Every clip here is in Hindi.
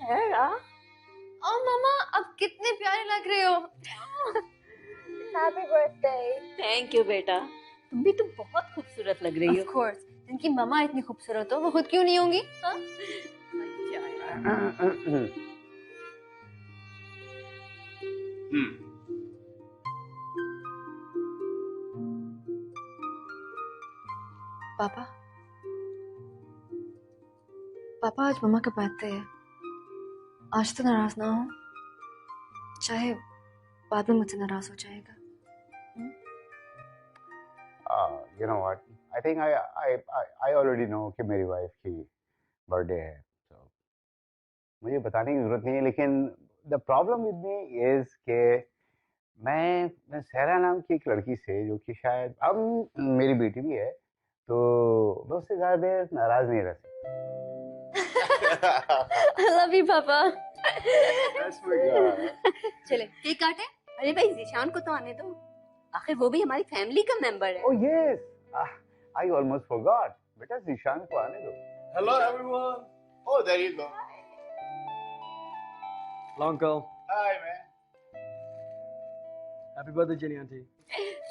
सैरा, ओ मामा, अब कितने प्यारे लग रहे हो। Happy birthday. थैंक यू बेटा, तुम भी तो बहुत खूबसूरत लग रही हो। ऑफ कोर्स, जिनकी मामा इतनी खूबसूरत हो वो खुद क्यों नहीं होंगी? हाँ? पापा, पापा आज मम्मा का बर्थडे है, आज तो नाराज ना हो, चाहे बाद में मुझसे नाराज हो जाएगा। You know what? I think I already know कि मेरी वाइफ की बर्थडे है, so मुझे बताने की जरूरत नहीं है। लेकिन the problem with me is कि मैं सहरा नाम की एक लड़की से, जो कि शायद अब मेरी बेटी भी है, तो मैं उससे ज्यादा देर नाराज नहीं रह सकता। I love you, पापा। That's my God. चले केक काटे। अरे भाई, जीशान को तो आने दो, आखिर वो भी हमारी फैमिली का मेंबर है। Oh yes, I almost forgot. बेटा जीशान को आने दो। Hello everyone. Oh, there you go. Hello uncle. Hi man. Happy birthday Jenny auntie.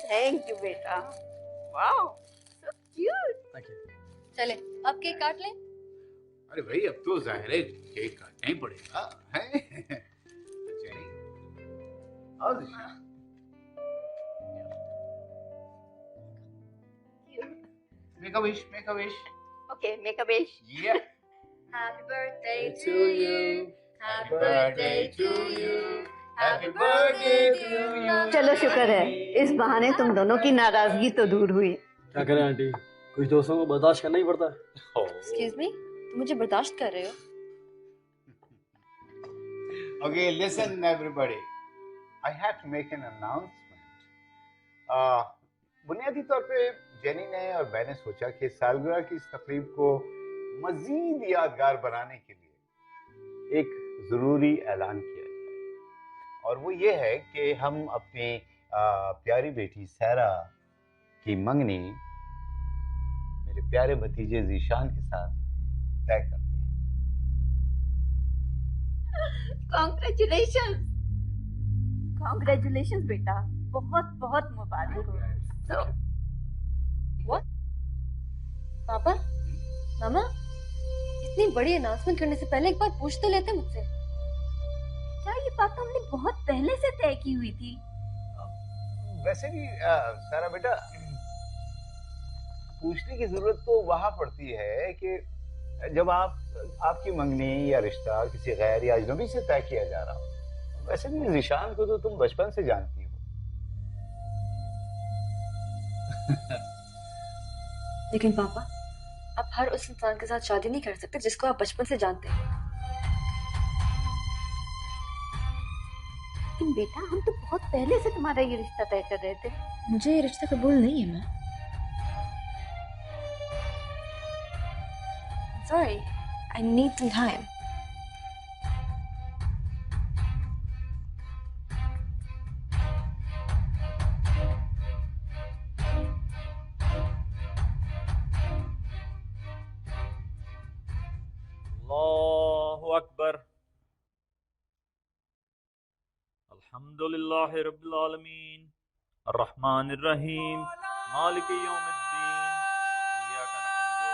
Thank you बेटा। Wow, so cute. Thank you. चले अब केक काट ले। अरे भाई, अब तो जाहिर है केक काटना ही पड़ेगा, हैं? जेनी, आओ Zeeshan. Make a wish, make a wish. Okay, make a wish. Yeah. Happy birthday To you. Happy birthday to you. Happy birthday to you. चलो, शुक्र है इस बहाने तुम दोनों की नाराजगी तो दूर हुई। क्या करें आंटी, कुछ दोस्तों को बर्दाश्त करना ही पड़ता है। Excuse me, तुम मुझे बर्दाश्त कर रहे हो? Okay, listen everybody. I have to make an announcement. बुनियादी तौर पे जेनी ने और मैंने सोचा कि सालगिरह की इस तकरीब को मजीद यादगार बनाने के लिए एक ज़रूरी ऐलान किया जाए, और वो ये है कि हम अपनी प्यारी बेटी सहरा की मंगनी मेरे प्यारे भतीजे जीशान के साथ तय करते हैं। कॉन्ग्रेचुलेशंस, कॉन्ग्रेचुलेशंस बेटा, बहुत बहुत मुबारक हो। So, what? पापा, मामा, इतनी बड़ी अनाउंसमेंट करने से पहले एक बार पूछ तो लेते मुझसे। क्या ये बात तो हमने बहुत पहले से तय की हुई थी। वैसे भी सारा बेटा, पूछने की जरूरत तो वहां पड़ती है कि जब आपकी मंगनी या रिश्ता किसी गैर या अजनबी से तय किया जा रहा हो। वैसे भी जीशान को तो तुम बचपन से जानती हो। लेकिन पापा, आप हर उस इंसान के साथ शादी नहीं कर सकते जिसको आप बचपन से जानते हैं। लेकिन बेटा, हम तो बहुत पहले से तुम्हारा ये रिश्ता तय कर रहे थे। मुझे ये रिश्ता कबूल नहीं है। मैं sorry, I need some time. Allahu Akbar. Alhamdulillahi Rabbil Alameen. Ar-Rahman Ar-Rahim. Malik Yawmiddin. Iyyaka na'budu.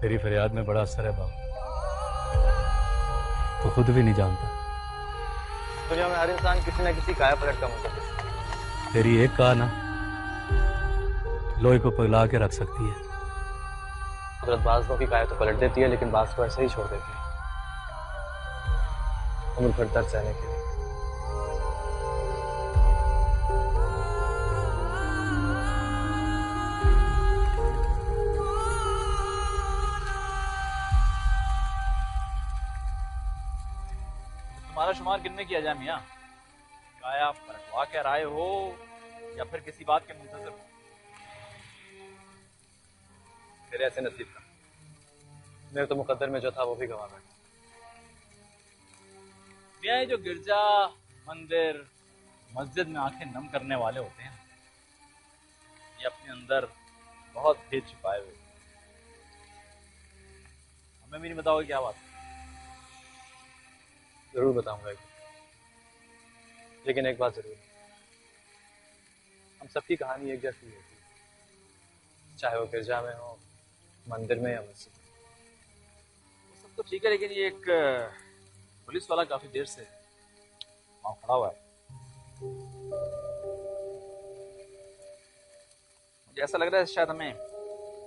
तेरी फरियाद में बड़ा असर है बाबू, तो खुद भी नहीं जानता। दुनिया में हर इंसान किसी न किसी काया पलट का मुंतज़िर है। तेरी एक कहा ना लोहे को पिघला के रख सकती है। कुदरत बाज़ों की काया तो पलट देती है, लेकिन बाज़ को ऐसे ही छोड़ देती है उम्र भर दर्द सहने के लिए। तुम्हारा शुमार कितने किया जाए मियाँ? काया पलटवा के आए हो या फिर किसी बात के मुंतज़िर हो? मेरे ऐसे नसीब का, मेरे तो मुकद्दर में जो था वो भी गवा बैठा। मियाँ, ये जो गिरजा, मंदिर, मस्जिद में आंखें नम करने वाले होते हैं, ये अपने अंदर बहुत भेद छुपाए हुए। हमें भी नहीं बताओगे क्या बात? जरूर बताऊंगा लेकिन एक बात जरूर, हम सबकी कहानी एक जैसी होती है, चाहे वो गिरजा में हो, मंदिर में या मस्जिद में। वो सब तो ठीक है, लेकिन ये एक पुलिस वाला काफी देर से वहां खड़ा हुआ है। मुझे ऐसा लग रहा है शायद हमें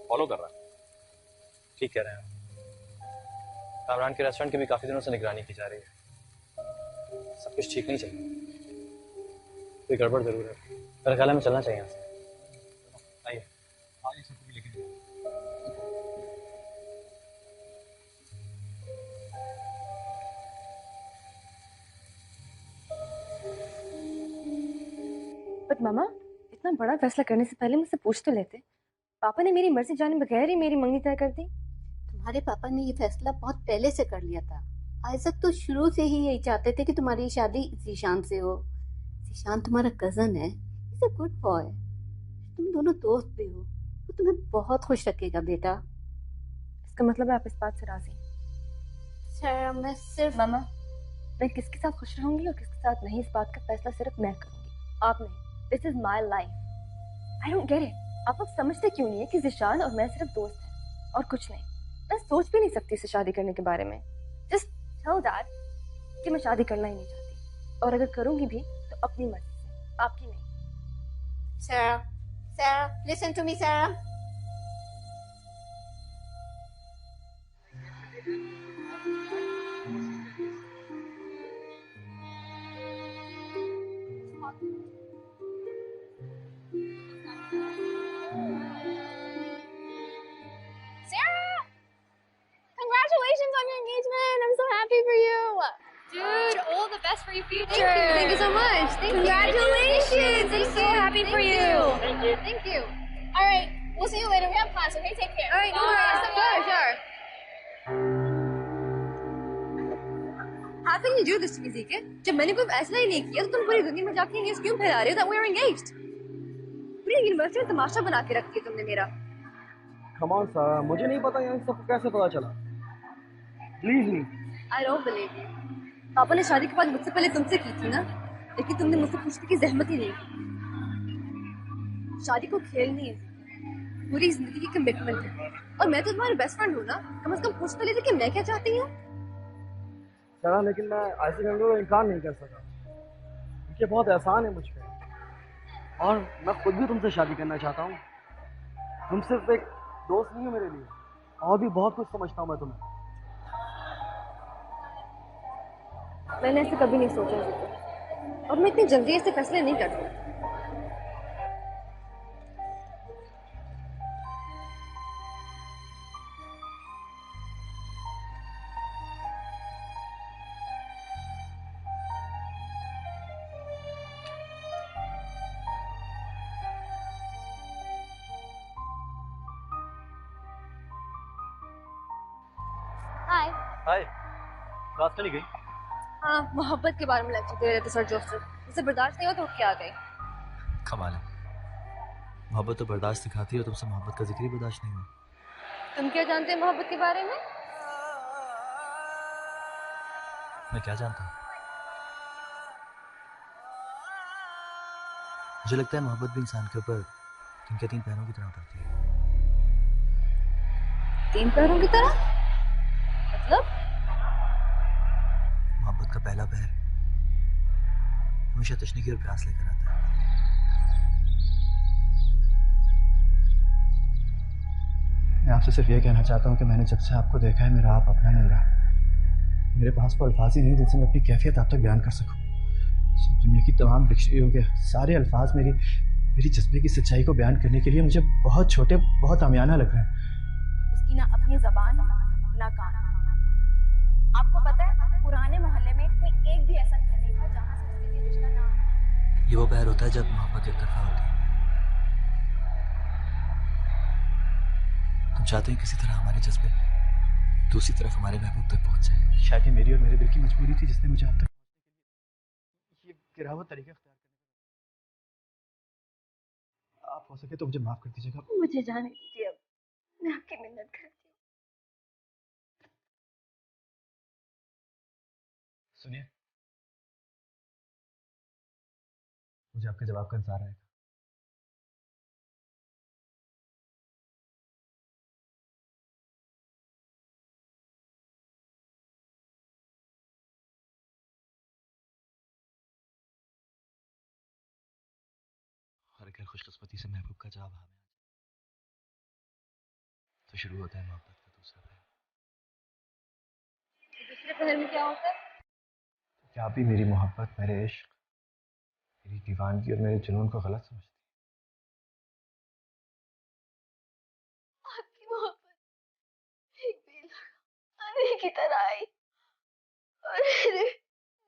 फॉलो कर रहा है। ठीक कह रहे हैं, कामरान के रेस्टोरेंट की भी काफी दिनों से निगरानी की जा रही है। सब कुछ ठीक नहीं चल रहा, कोई गड़बड़ जरूर है। मेरा ख्याल है हमें चलना चाहिए यहाँ से। आइए। आगे से भी लेकिन बट मामा, इतना बड़ा फैसला करने से पहले मुझसे पूछ तो लेते। पापा ने मेरी मर्जी जाने बगैर ही मेरी मंगनी तय कर दी। तुम्हारे पापा ने ये फैसला बहुत पहले से कर लिया था। आइजक तो शुरू से ही यही चाहते थे कि तुम्हारी शादी ज़ीशान से हो। ज़ीशान तुम्हारा कजन है, इज अ गुड बॉय। तुम दोनों दोस्त भी हो, वो तुम्हें बहुत खुश रखेगा बेटा। इसका मतलब है आप इस बात से राजी? सर, मैं सिर्फ मामा, मैं किसके साथ खुश रहूंगी और किसके साथ नहीं, इस बात का फैसला सिर्फ मैं करूंगी, आप नहीं। This is my life. I don't get it. आप लोग समझते क्यों नहीं है कि ज़ीशान और मैं सिर्फ दोस्त हैं और कुछ नहीं। मैं सोच भी नहीं सकती इसे शादी करने के बारे में। जस्ट टेल डैड कि मैं शादी करना ही नहीं चाहती, और अगर करूंगी भी तो अपनी मर्जी से, आपकी नहीं। Sarah, Sarah, listen to me, Sarah. Sarah! Congratulations on your engagement! I'm so happy for you! Dude, all the best for your future. Thank you so much! Congratulations! I'm so happy for you! Thank you. Alright, we'll see you later. We have class, okay? Take care. Alright, no Bye. worries. Sure. How can you do this to me, Zeke? जब मैंने कोई फैसला ही नहीं किया तो तुम पूरी दुनिया में जाके न्यूज़ क्यों फैला रहे हो that we are engaged? पूरी यूनिवर्सिटी में तमाशा बना के रखी है तुमने मेरा। Come on सारा, मुझे नहीं पता यहाँ सबको कैसे पता चला। Believe me. I don't believe you. पापा ने शादी के बाद मुझसे पहले तुमसे की थी ना, लेकिन तुमने मुझसे पूछने की जहमत ही नहीं की। शादी को खेल नहीं है, पूरी जिंदगी की कमिटमेंट है, और मैं तो तुम्हारी बेस्ट फ्रेंड हूँ ना, कम से कम पूछ तो लेते कि मैं क्या चाहती हूँ। सारा, लेकिन मैं ऐसे करने को इनकार नहीं कर सका। ये बहुत एहसान है मुझ पे, और मैं खुद भी तुमसे शादी करना चाहता हूँ। तुम सिर्फ एक दोस्त नहीं हो मेरे लिए, और भी बहुत कुछ समझता हूँ मैं तुम्हें। मैंने ऐसे कभी नहीं सोचा था, और मैं इतनी जल्दी ऐसे फैसले नहीं करती। Hi. हाय, क्लास चली गई? हाँ, मोहब्बत के बारे में लेक्चर दे रहे थे सर जोसेफ। मुझे बर्दाश्त नहीं हुआ तो उठ के आ गए। कमाल है, मोहब्बत तो बर्दाश्त सिखाती है और तुमसे मोहब्बत का जिक्र ही बर्दाश्त नहीं हुआ। तुम क्या जानते हैं मोहब्बत के बारे में? मैं क्या जानता हूँ? मुझे लगता है मोहब्बत भी इंसान के ऊपर तिनके तीन पैरों की तरह उतरती है। तीन पैरों की तरह? मतलब? मोहब्बत का पहला पैर हमेशा तशनीकी और प्यास लेकर आता है। मैं आपसे सिर्फ ये कहना चाहता हूँ कि मैंने जब से आपको देखा है मेरा आप अपना नहीं रहा। मेरे पास वो अल्फाज ही नहीं जिनसे मैं अपनी कैफियत आप तक बयान कर सकूँ। दुनिया की तमाम डिक्शनरियों के सारे अल्फाज मेरी जज्बे की सच्चाई को बयान करने के लिए मुझे बहुत छोटे, बहुत आमियाना लग रहे हैं। उसकी ना अपनी जबान ना कान। आपको पता है, पुराने मोहल्ले में कोई एक भी ऐसा घर नहीं था जहाँ से उसके लिए रिश्ता ना आए। ये वो पैर होता है जब मोहब्बत एक तरफा होती है। हम चाहते हैं किसी तरह हमारे जज्बे दूसरी तरफ हमारे महबूब तक पहुंच जाए। शायद ये मेरी और मेरे दिल की मजबूरी थी जिसने मुझे आप तक गिरा हुआ तरीका अख्तियार करने, आप हो सके तो मुझे माफ कर दीजिएगा। मुझे जाने दीजिए, अब मैं आपकी मिन्नत करती हूँ। सुनिए, मुझे आपके जवाब का इंतजार है। और अगर खुशकिस्मती से महबूब का जवाब हाँ में आ जाए तो शुरू होता है मोहब्बत का दूसरा पहर। दूसरे पहर में क्या होता है? क्या आप भी मेरी मोहब्बत, मेरे इश्क, मेरी दीवानगी और मेरे जुनून को गलत समझती? आपकी मोहब्बत एक बेलगाम आने की तरह आई और मेरे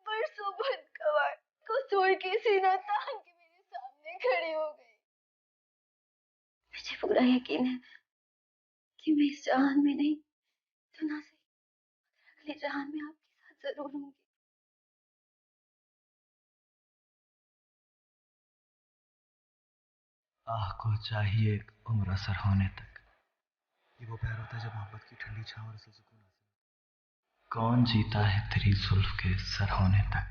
बरसों बंद कवाड़ को तोड़ के सीना तान के मेरे सामने खड़ी हो गई। मुझे पूरा यकीन है कि मैं इस जहान में नहीं तो ना सही अगले जहान में आपके साथ जरूर होंगी। आह को चाहिए एक उम्र असर होने तक। ये वो प्यार होता है जब मोहब्बत की ठंडी छांव और असल सुकून हासिल हो। कौन जीता है तेरी जुल्फ के सर होने तक।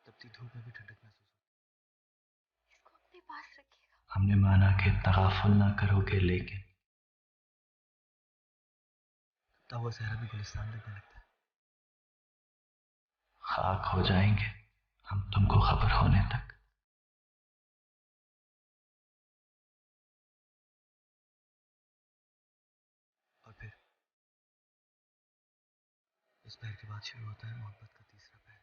तपती धूप में भी ठंडक महसूस होती। इसको अपने पास रखिएगा। हमने माना कि तगाफुल ना करोगे, लेकिन तब वो सहरा भी गुलिस्तान लगने लगता है। खाक हो जाएंगे हम तुमको खबर होने तक। और फिर इस पैर के बाद शुरू होता है मोहब्बत का तीसरा पैर।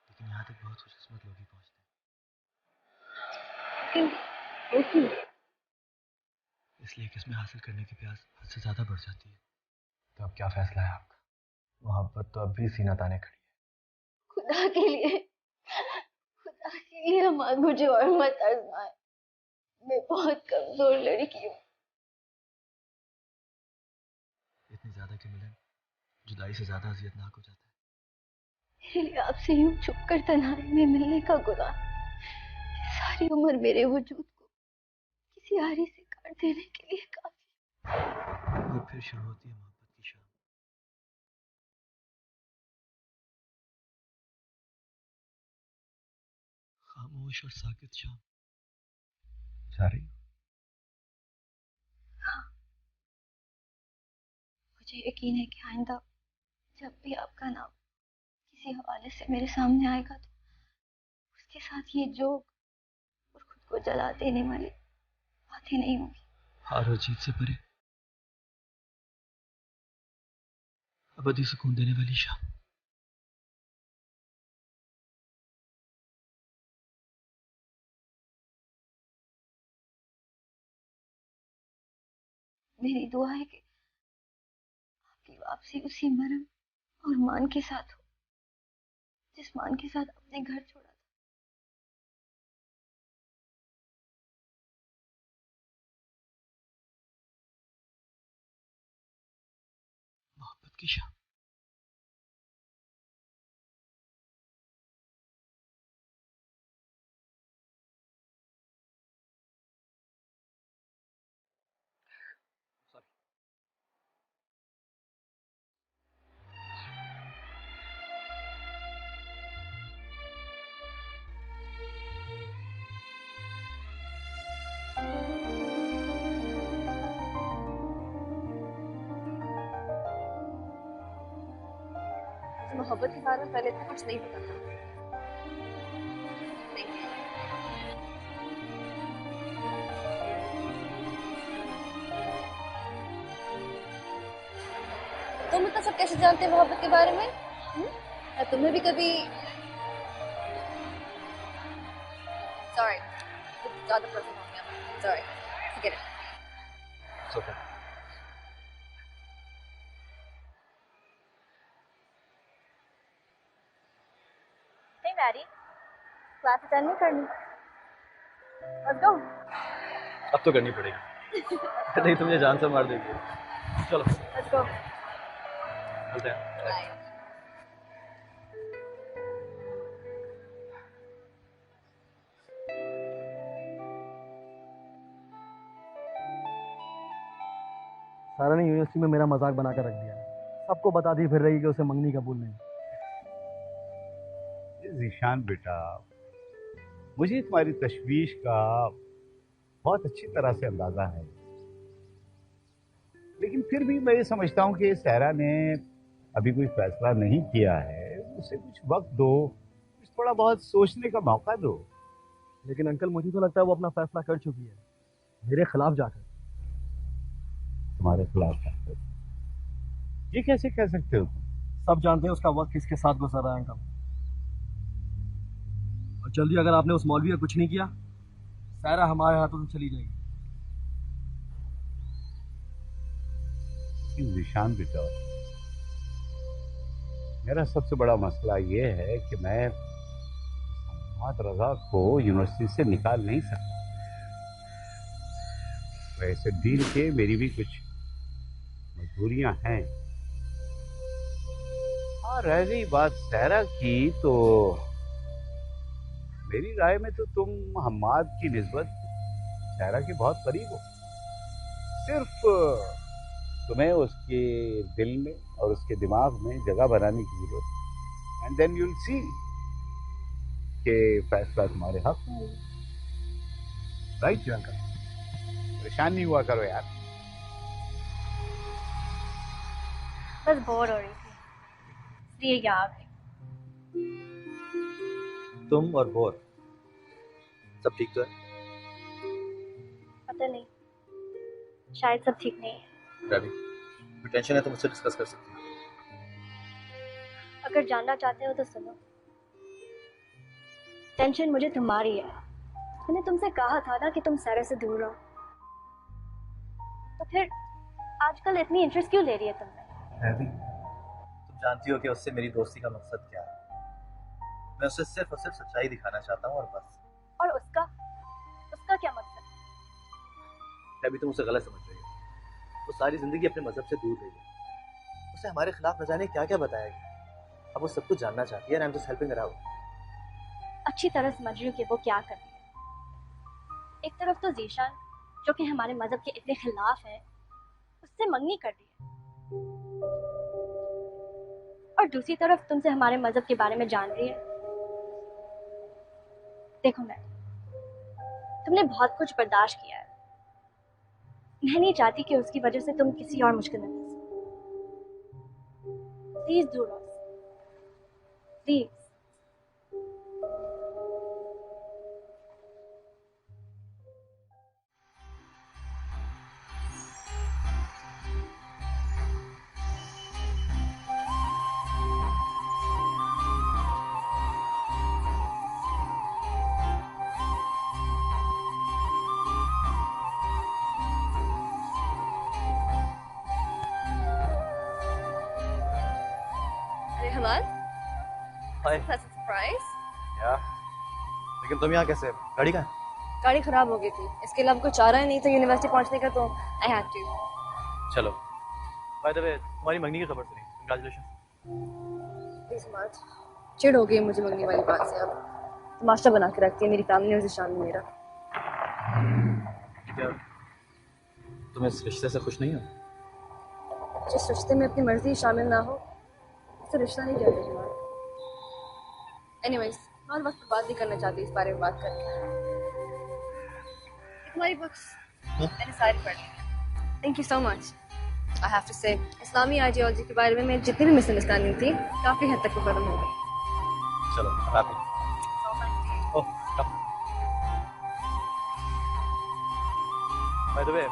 लेकिन यहाँ तक बहुत खुशकिस्मत लोग ही पहुंचते हैं। इसलिए कि इसमें हासिल करने की प्यास हद से ज्यादा बढ़ जाती है। तो अब क्या फैसला है आपका? मोहब्बत तो अब भी सीना ताने खड़ी है। खुदा के लिए अम्मा मुझे और मत आजमाए। मैं बहुत कमजोर लड़की हूँ। इतनी ज्यादा कि मिलन जुदाई से ज्यादा अजियतनाक हो जाता है। मेरे लिए आपसे यूं छुप कर तन्हाई में मिलने का गुनाह सारी उम्र मेरे वजूद को किसी आरी से काट देने के लिए काफी। और फिर शुरू होती है मोहब्बत की शाम। खामोश और साकित शाम। जा रही? हाँ, मुझे यकीन है कि आइंदा जब भी आपका नाम किसी हवाले से मेरे सामने आएगा तो उसके साथ ये जोक और खुद को जला देने वाली बातें नहीं होंगी। हार और जीत से परे अबदी सुकून देने वाली शाम। मेरी दुआ है कि आपकी वापसी उसी मरम और मान के साथ हो जिस मान के साथ अपने घर छोड़ा था। मोहब्बत की शाम। मोहब्बत के बारे में पहले तो कुछ नहीं पता था। तुम मतलब सब कैसे जानते हैं मोहब्बत के बारे में? या तुम्हें भी कभी सॉरी ज्यादा पर्सनल हो गया। Sorry forget it. It's okay. Hey Maddie, class attend नहीं करनी? Let's go. अब तो करनी पड़ेगी। नहीं तो मुझे जान से मार देगी। चलो लेट्स गो। चलते हैं। सारा ने यूनिवर्सिटी में मेरा मजाक बना कर रख दिया। सबको बताती फिर रही कि उसे मंगनी कबूल नहीं। ज़ीशान बेटा, मुझे तुम्हारी तशवीश का बहुत अच्छी तरह से अंदाजा है, लेकिन फिर भी मैं ये समझता हूँ कि सहरा ने अभी कोई फैसला नहीं किया है। उसे कुछ वक्त दो, कुछ थोड़ा बहुत सोचने का मौका दो। लेकिन अंकल मुझे तो लगता है वो अपना फैसला कर चुकी है, मेरे खिलाफ जाकर। तुम्हारे खिलाफ जाकर? ये कैसे कह सकते हो तुम? सब जानते हैं उसका वक्त किसके साथ गुजर रहा है अंकल। और जल्दी अगर आपने उस मौलवी का कुछ नहीं किया, सारा हमारे हाथों से चली जाएगी। ज़ीशान बेटा, मेरा सबसे बड़ा मसला ये है कि मैं मोहम्मद रजा को यूनिवर्सिटी से निकाल नहीं सकता। वैसे डील के मेरी भी कुछ मजबूरियां हैं। और रह गई बात सहरा की, तो मेरी राय में तो तुम हम्माद की निस्बत सहरा के बहुत करीब हो। सिर्फ तुम्हें उसके दिल में और उसके दिमाग में जगह बनाने की जरूरत है। And then you will see कि फैसला तुम्हारे हक में होगा। Right uncle? परेशान नहीं हुआ करो यार। बस बोर हो रही थी, इसलिए यहाँ आ गई। तुम और बोर, सब ठीक तो है? पता नहीं, शायद सब ठीक नहीं है। रवि, कोई टेंशन है तो मुझसे डिस्कस कर सकती हो। अगर जानना चाहते हो तो सुनो। टेंशन मुझे तुम्हारी है। मैंने तुमसे कहा था ना कि तुम सारा से दूर रहो, तो फिर आजकल इतनी इंटरेस्ट क्यों ले रही है तुमने? रवि, तुम जानती हो कि उससे मेरी दोस्ती का मकसद क्या है। मैं उसे सिर्फ और सिर्फ सच्चाई दिखाना चाहता हूँ और बस। और उसका क्या मकसद? रवि, तुम उसे गलत समझ रही हो। वो सारी जिंदगी अपने मजहब से दूर रही है। उसे हमारे खिलाफ न जाने क्या क्या बताया गया। अब वो सब कुछ जानना चाहती है। I am just helping her out. अच्छी तरह समझ रही हूँ कि वो क्या कर रही है। एक तरफ तो ज़ीशान, जो कि हमारे मजहब के इतने खिलाफ है, उससे मंगनी कर रही है, और दूसरी तरफ तुमसे हमारे मजहब के बारे में जान रही है। देखो मैं, तुमने बहुत कुछ बर्दाश्त किया है। मैं नहीं चाहती कि उसकी वजह से तुम किसी और मुश्किल में फंसो। Please do not, please. Hi. Surprise. यार, लेकिन तुम यहाँ कैसे? गाड़ी कहाँ है? गाड़ी खराब हो गई थी, इसके अलावा कुछ चाह रहा ही नहीं था यूनिवर्सिटी पहुंचने का, तो आई हैड टू। चलो, बाय द वे, तुम्हारी मंगनी की खबर सुनी। कांग्रेचुलेशन। प्लीज मत। चिढ़ हो गई मुझे मंगनी वाली बात से। अब तमाशा बना के रखती है मेरी फैमिली और ज़ीशान में मेरा। क्या तुम इस रिश्ते से खुश नहीं हो? जिस रिश्ते में अपनी मर्जी शामिल ना हो उसे रिश्ता नहीं कहते। एनीवेज, मैं वक्त बात नहीं करना चाहती इस बारे में बात करके। तुम्हारी बुक्स मैंने सारी पढ़ ली। Thank you so much. I have to say इस्लामी आइडियोलॉजी के बारे में मेरी जितनी भी मिसअंडरस्टैंडिंग थी, काफ़ी हद तक वो खत्म हो गई। चलो, happy. Oh, come. By the way,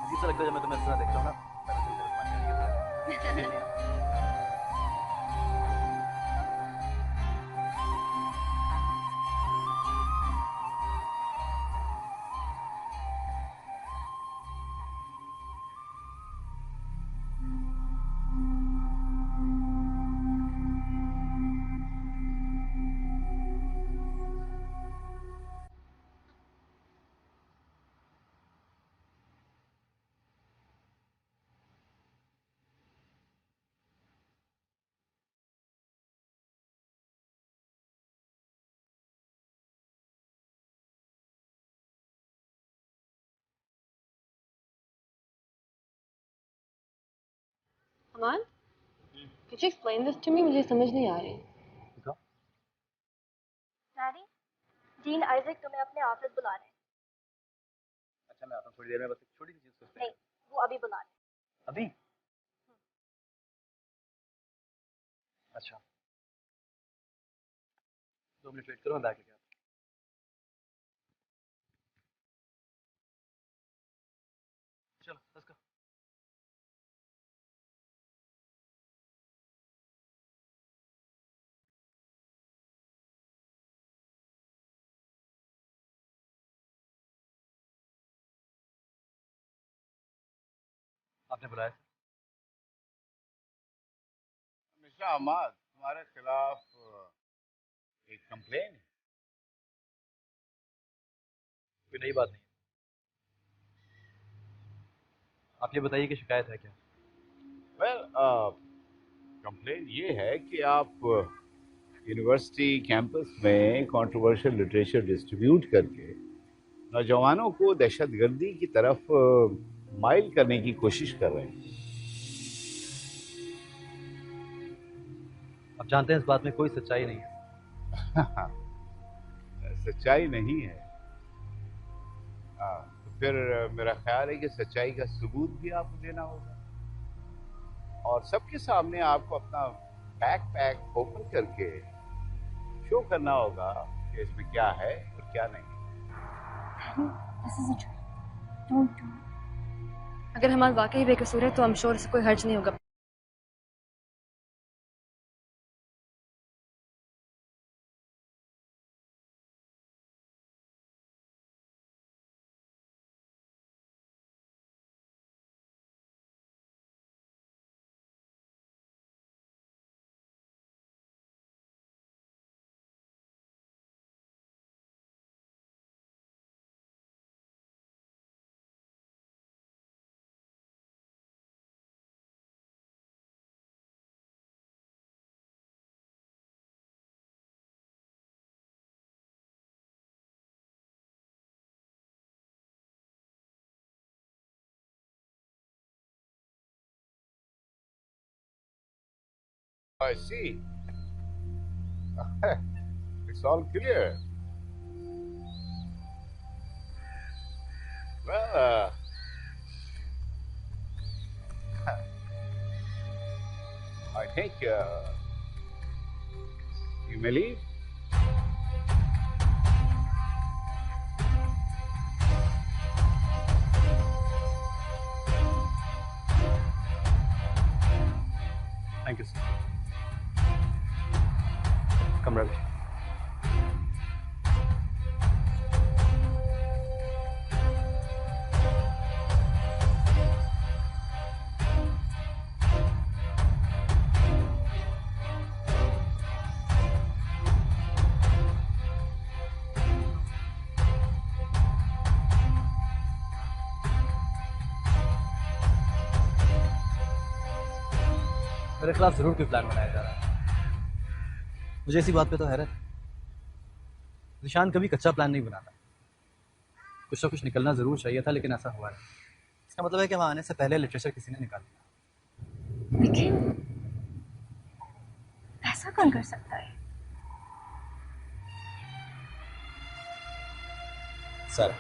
अजीब सा लगता है जब मैं तुम्हें इस तरह देखता हूँ ना। अमान, could you explain this to me? मुझे समझ नहीं आ रही। डैडी, डीन आइजक तुम्हें अपने ऑफिस बुला रहे हैं। अच्छा मैं आता हूँ थोड़ी देर में, बस एक छोटी सी चीज सोचते हैं। नहीं, वो अभी बुला रहे हैं। अभी? अच्छा 2 मिनट वेट करो, मैं बैग लेके आता हूँ। चलो लेट्स गो। आपने बुलाया? मिस्टर अहमद, तुम्हारे खिलाफ एक कंप्लेन है। कोई नई बात नहीं। आप ये बताइए कि शिकायत है क्या? वेल, कंप्लेन ये है कि आप यूनिवर्सिटी कैंपस में कंट्रोवर्शियल लिटरेचर डिस्ट्रीब्यूट करके नौजवानों को दहशतगर्दी की तरफ माइल करने की कोशिश कर रहे हैं। आप जानते हैं इस बात में कोई सच्चाई नहीं है। सच्चाई नहीं है? तो फिर मेरा ख्याल है कि सच्चाई का सबूत भी आपको देना होगा और सबके सामने आपको अपना बैकपैक ओपन करके शो करना होगा कि इसमें क्या है और क्या नहीं। This is a trick. Don't do it. अगर हमारा वाकई बेकसूर है तो I'm sure इससे कोई हर्ज नहीं होगा। I see. It's all clear. Well, I think you may leave. Thank you, sir. Come, Ravi. मेरे खिलाफ जरूर कोई प्लान बनाया जा रहा है। मुझे इसी बात पे तो हैरत है। निशान कभी कच्चा प्लान नहीं बनाता। कुछ ना कुछ निकलना जरूर चाहिए था, लेकिन ऐसा हुआ नहीं। इसका मतलब है कि वहां आने से पहले लिटरेचर किसी ने निकाल दिया। लेकिन ऐसा कौन कर सकता है? सर,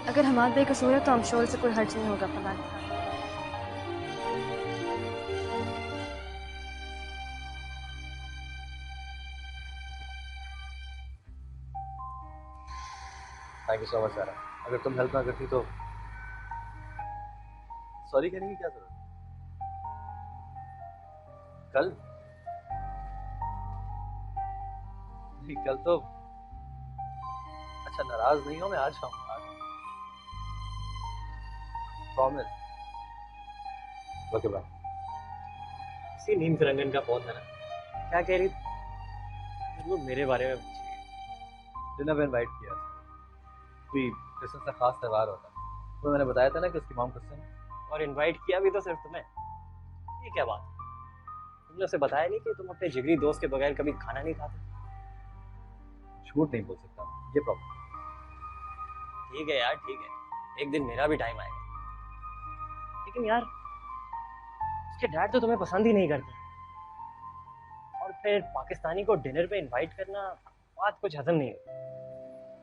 अगर हमारा बेकसूर है तो I'm sure से कोई हर्ज नहीं होगा अपना बात। थैंक यू सो मच सारा। अगर तुम हेल्प ना करती तो सॉरी कहने की क्या जरूरत? कल नहीं, कल तो अच्छा नाराज नहीं हो, मैं आज आऊंगा। प्रॉमिस। Okay bye. उसी नीम फिरंगन का फोन था ना? क्या कह रही थी? जरूर मेरे बारे में पूछिए। डिनर में इनवाइट किया, कोई क्रिसमस का खास त्यौहार होता है, तो मैंने बताया था ना कि उसकी मॉम क्रिश्चियन, और इनवाइट किया भी तो सिर्फ तुम्हें। ये क्या बात? तुमने उसे बताया नहीं कि तुम अपने जिगरी दोस्त के बगैर कभी खाना नहीं खाते? झूठ नहीं बोल सकता, ये प्रॉब्लम। ठीक है यार, ठीक है, एक दिन मेरा भी टाइम आएगा। लेकिन यार उसके डैड तो तुम्हें पसंद ही नहीं करते, और फिर पाकिस्तानी को डिनर पे इनवाइट करना, बात कुछ हजम नहीं है।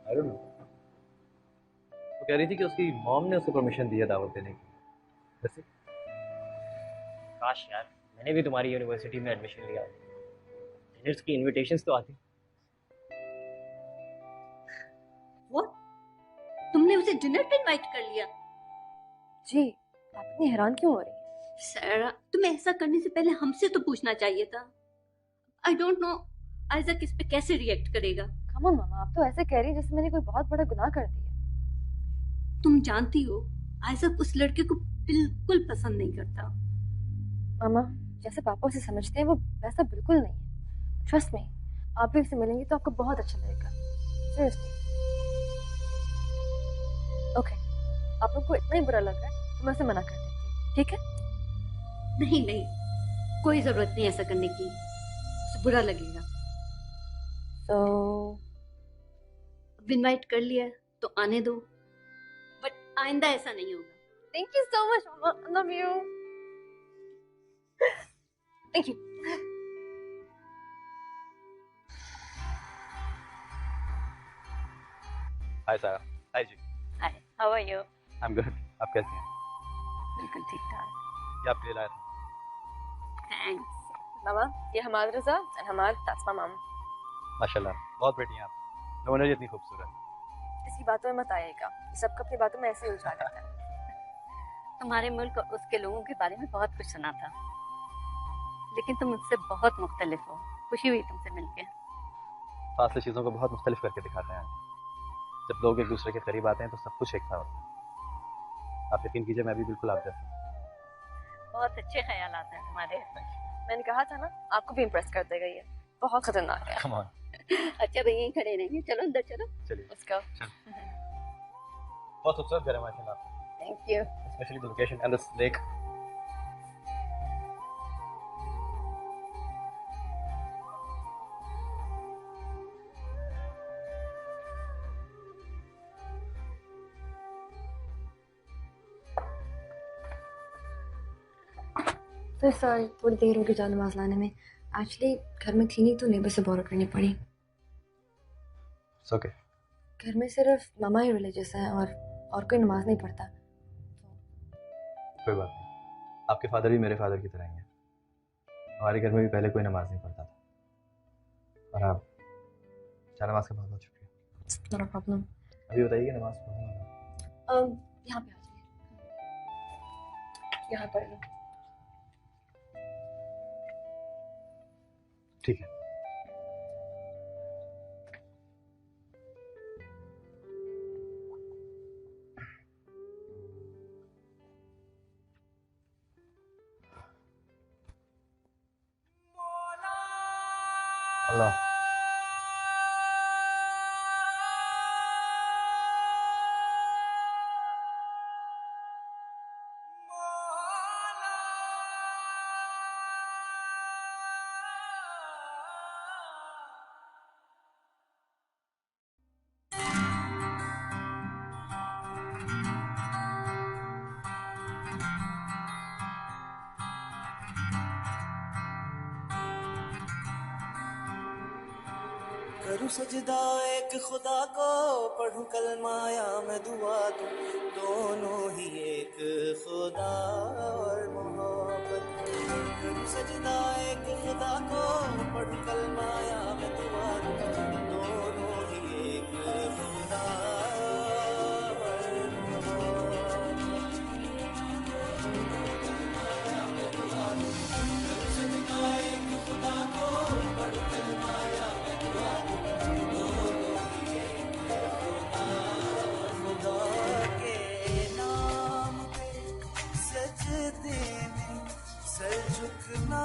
I don't know. वो कह रही थी कि उसकी मॉम ने उसको परमिशन दी है दावत देने की। वैसे काश यार मैंने भी तुम्हारी यूनिवर्सिटी में एडमिशन लिया, डिनर्स की इनविटेशंस तो आती। What? तुमने उसे डिनर पे इनवाइट कर लिया? जी, आप इतनी हैरान क्यों हो रही हैं? सारा, तुम्हें ऐसा करने से पहले हमसे तो पूछना चाहिए था। आई डोंट नो आइजक इस पे कैसे रिएक्ट करेगा। कम ऑन मामा, आप तो ऐसे कह रही हैं जैसे मैंने कोई बहुत बड़ा गुनाह कर दिया। तुम जानती हो आइजक उस लड़के को बिल्कुल पसंद नहीं करता। मामा, जैसे पापा उसे समझते हैं वो वैसा बिल्कुल नहीं है। ट्रस्ट मी, आप भी उससे मिलेंगी तो आपको बहुत अच्छा लगेगा। सीरियसली। ओके, आप लोग को इतना ही बुरा लग रहा है तो मैं उसे मना कर देती हूँ, ठीक है? नहीं नहीं, कोई जरूरत नहीं ऐसा करने की, उसे बुरा लगेगा। तो अब इनवाइट कर लिया तो आने दो, बट आइंदा ऐसा नहीं होगा। थैंक यू सो मच मामा, I love you. Thank you. Hi Sara. Hi ji. Hi, how are you? I am good. आप कैसे हैं? बिल्कुल ठीक ठाक। क्या आपके लिए लाया था? थैंक्स। मामा, ये हमारा रज़ा और हमारा तासमा मामा। माशाल्लाह, बहुत बेटी हैं आप। नो वंडर इतनी खूबसूरत। इसकी बातों में मत आइएगा, ये सबको अपनी बातों में ऐसे ही उलझा देता है। तुम्हारे मुल्क और उसके लोगों के बारे में बहुत कुछ सुना था, लेकिन तुम मुझसे बहुत मुख्तलिफ हो। खुशी हुई तुमसे मिलके। फासले चीज़ों को बहुत मुख्तलिफ करके दिखाते हैं। जब लोग एक दूसरे के करीब आते हैं तो सब कुछ एक सा होता है। आप यकीन कीजिए, मैं भी बिल्कुल आप जैसा। बहुत अच्छे ख्यालात हैं तुम्हारे। मैंने कहा था ना, आपको भी इम्प्रेस कर देगा ये। बहुत खतरनाक है। Come on. अच्छा भाई, यहीं खड़े रहेंगे, चलो अंदर चलो। चलिए। Let's go. बहुत खूबसूरत घर है माशाल्लाह। Thank you. Especially the location and this lake. तो सॉरी, थोड़ी देर हो गई जान नमाज लाने में। एक्चुअली घर में थी नहीं तो नेबर से बोरो करनी पड़ी। It's okay. घर में सिर्फ मामा ही रिलीजियस है और कोई नमाज नहीं पढ़ता। कोई बात नहीं, आपके फादर भी मेरे फादर की तरह ही हैं। हमारे घर में भी पहले कोई नमाज नहीं पढ़ता था, और आप नमाज का बहुत बहुत शुक्रिया। No problem. अभी बताइए कि नमाज पढ़ना। यहाँ पे आ जाइए, यहाँ पढ़ लो। ठीक है। अल्लाह। करूं सजदा एक खुदा को, पढ़ूं कलमाया मैं दुआ दूं, दोनों ही एक खुदा और मोहब्बत। करूं सजदा एक खुदा को, पढ़ूं कलमाया मैं दुआ दूं, दोनों ही एक खुदा और मोहब्बत। करूं सजदा एक खुदा को, पढ़ूं कलमाया मैं दुआ दूं, सजदे में सर झुकना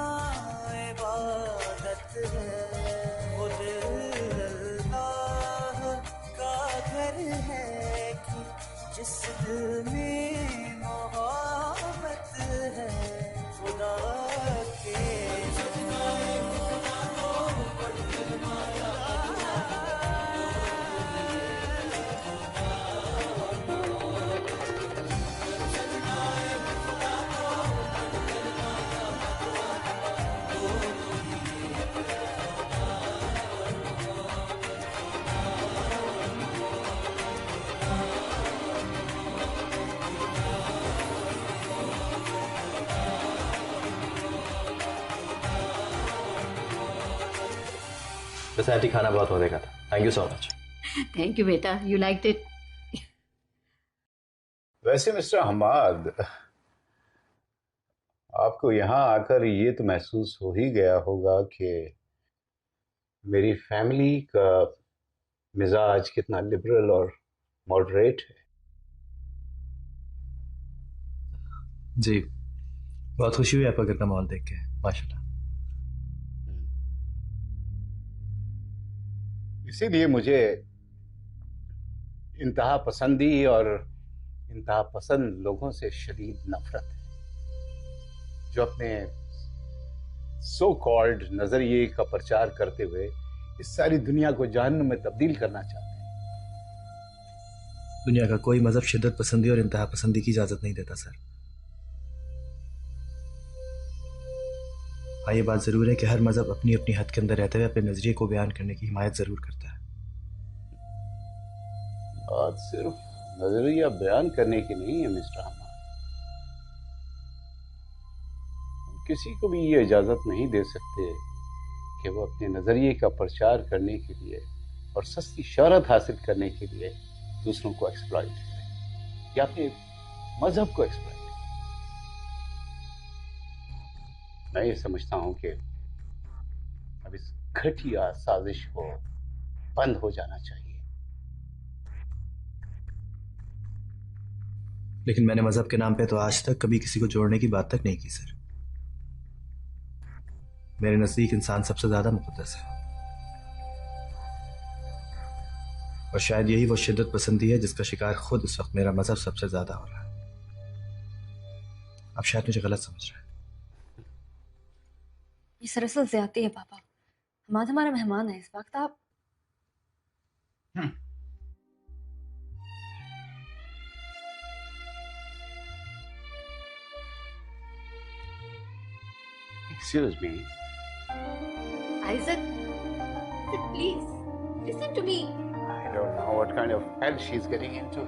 वैसे आंटी खाना बहुत मजे का था, thank you so much. Thank you बेटा, यू लाइक्ड इट। वैसे मिस्टर हमाद, आपको यहाँ आकर ये तो महसूस हो ही गया होगा कि मेरी फैमिली का मिजाज कितना लिबरल और मॉडरेट है। जी, बहुत खुशी हुई आपका घर का माहौल देख के, माशाल्लाह। इसीलिए मुझे इंतहा पसंदी और इंतहा पसंद लोगों से शदीद नफरत है, जो अपने सो कॉल्ड नजरिए का प्रचार करते हुए इस सारी दुनिया को जहन्नुम में तब्दील करना चाहते हैं। दुनिया का कोई मजहब शिद्दत पसंदी और इंतहा पसंदी की इजाजत नहीं देता सर। हाँ, ये बात जरूर है कि हर मजहब अपनी अपनी हद के अंदर रहते हुए अपने नजरिए को बयान करने की हिमायत जरूर करता है। बात सिर्फ नजरिया बयान करने की नहीं है मिस्टर हमाद। हम किसी को भी ये इजाजत नहीं दे सकते कि वो अपने नजरिए का प्रचार करने के लिए और सस्ती शोहरत हासिल करने के लिए दूसरों को एक्सप्लॉइट करे या अपने मजहब को एक्सप्लॉइट करे। मैं ये समझता हूं कि अब इस घटिया साजिश को बंद हो जाना चाहिए। लेकिन मैंने मजहब के नाम पे तो आज तक कभी किसी को जोड़ने की बात तक नहीं की सर। मेरे नजदीक इंसान सबसे ज्यादा मुकद्दस है, और शायद यही वो शिद्दत पसंदी है जिसका शिकार खुद इस वक्त मेरा मजहब सबसे ज्यादा हो रहा है। आप शायद मुझे गलत समझ रहे हैं। ये सरासर ज्यादती है पापा। हमारा मेहमान है इस वक्त, आप Excuse me. Isaac, please listen to me. I don't know what kind of hell she's getting into.